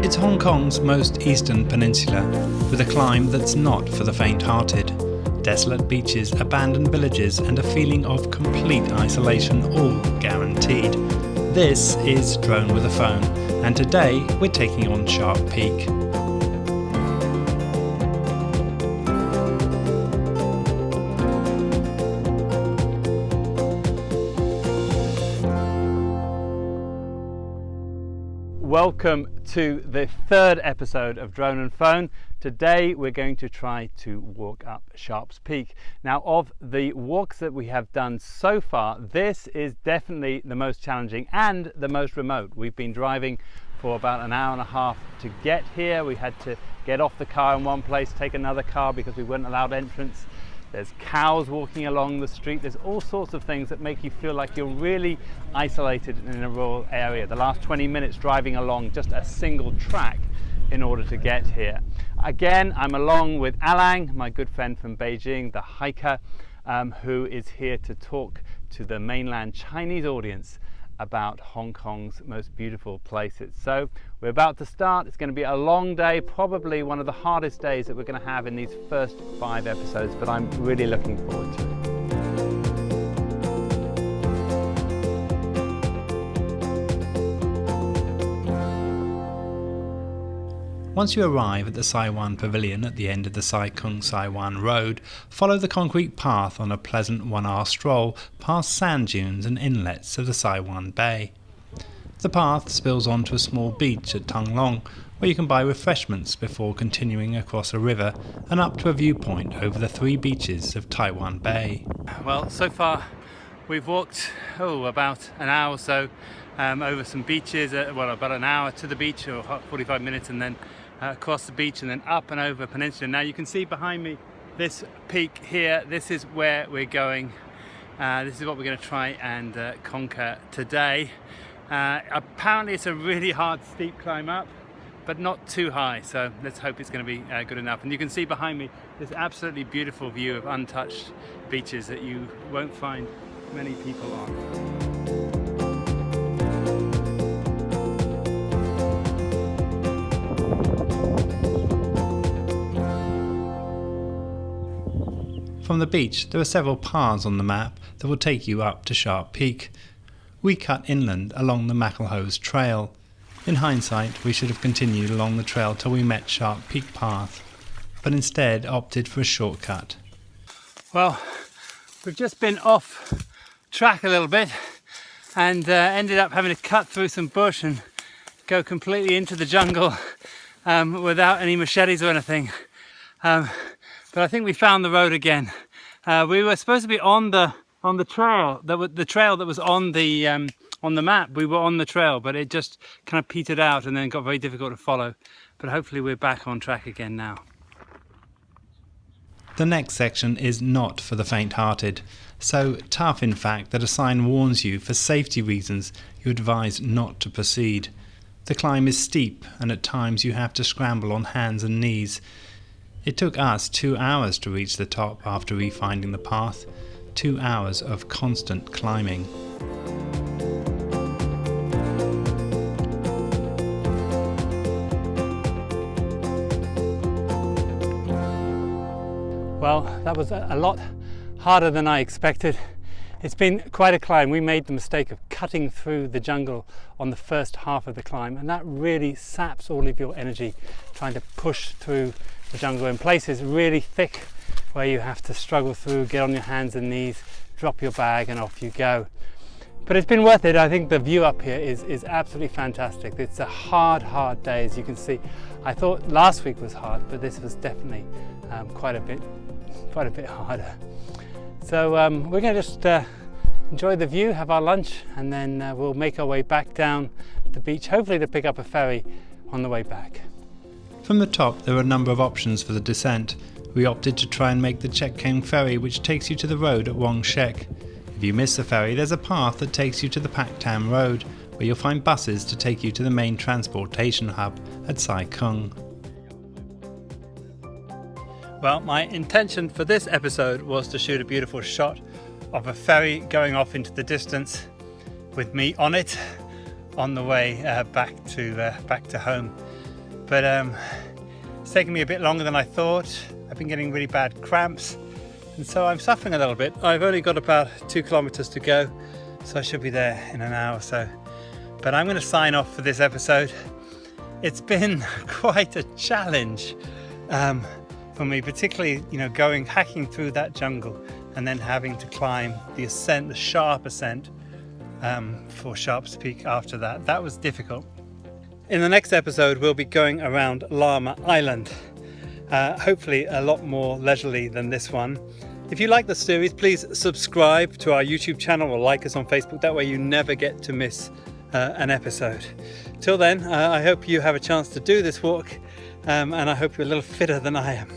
It's Hong Kong's most eastern peninsula, with a climb that's not for the faint-hearted. Desolate beaches, abandoned villages, and a feeling of complete isolation, all guaranteed. This is Drone with a Phone, and today we're taking on Shark Peak. Welcome to the third episode of Drone and Phone. Today we're going to try to walk up Shark's Peak. Now, of the walks that we have done so far, this is definitely the most challenging and the most remote. We've been driving for about an hour and a half to get here. We had to get off the car in one place, take another car because we weren't allowed entrance. There's cows walking along the street. There's all sorts of things that make you feel like you're really isolated in a rural area. The last 20 minutes driving along just a single track in order to get here. Again, I'm along with Alang, my good friend from Beijing, the hiker, who is here to talk to the mainland Chinese audience about Hong Kong's most beautiful places. So we're about to start. It's going to be a long day, probably one of the hardest days that we're going to have in these first 5 episodes, but I'm really looking forward to it. Once you arrive at the Sai Wan Pavilion at the end of the Chek Keng Sai Wan Road, follow the concrete path on a pleasant 1-hour stroll past sand dunes and inlets of the Sai Wan Bay. The path spills onto a small beach at Tung Long, where you can buy refreshments before continuing across a river and up to a viewpoint over the 3 beaches of Taiwan Bay. Well, so far we've walked about an hour or so over some beaches, about an hour to the beach, or 45 minutes, and then across the beach and then up and over a peninsula. Now you can see behind me this peak here. This is where we're going. This is what we're going to try and conquer today. Apparently it's a really hard steep climb up, but not too high, so let's hope it's going to be good enough. And you can see behind me this absolutely beautiful view of untouched beaches that you won't find many people on. From the beach, there are several paths on the map that will take you up to Shark Peak. We cut inland along the Mackelhose Trail. In hindsight, we should have continued along the trail till we met Shark Peak Path, but instead opted for a shortcut. Well, we've just been off track a little bit and ended up having to cut through some bush and go completely into the jungle without any machetes or anything. But I think we found the road again. We were supposed to be on the trail that was on the map. We were on the trail, but it just kind of petered out and then got very difficult to follow. But hopefully we're back on track again now. The next section is not for the faint-hearted. So tough, in fact, that a sign warns you for safety reasons you advise not to proceed. The climb is steep, and at times you have to scramble on hands and knees. It took us 2 hours to reach the top after refinding the path. 2 hours of constant climbing. Well, that was a lot harder than I expected. It's been quite a climb. We made the mistake of cutting through the jungle on the first half of the climb, and that really saps all of your energy trying to push through the jungle in places really thick where you have to struggle through, get on your hands and knees, drop your bag and off you go. But it's been worth it. I think the view up here is absolutely fantastic. It's a hard day, as you can see. I thought last week was hard, but this was definitely quite a bit harder. So we're going to just enjoy the view, have our lunch, and then we'll make our way back down the beach, hopefully to pick up a ferry on the way back. From the top, there are a number of options for the descent. We opted to try and make the Chek Keng ferry, which takes you to the road at Wong Shek. If you miss the ferry, there's a path that takes you to the Pak Tam road, where you'll find buses to take you to the main transportation hub at Sai Keng. Well, my intention for this episode was to shoot a beautiful shot of a ferry going off into the distance with me on it on the way back to home. but it's taken me a bit longer than I thought. I've been getting really bad cramps, and so I'm suffering a little bit. I've only got about 2 kilometers to go, so I should be there in an hour or so. But I'm going to sign off for this episode. It's been quite a challenge for me, particularly hacking through that jungle and then having to climb the sharp ascent for Sharps Peak after that. That was difficult. In the next episode we'll be going around Llama Island, hopefully a lot more leisurely than this one. If you like the series, please subscribe to our YouTube channel or like us on Facebook. That way you never get to miss an episode. Till then, I hope you have a chance to do this walk, and I hope you're a little fitter than I am.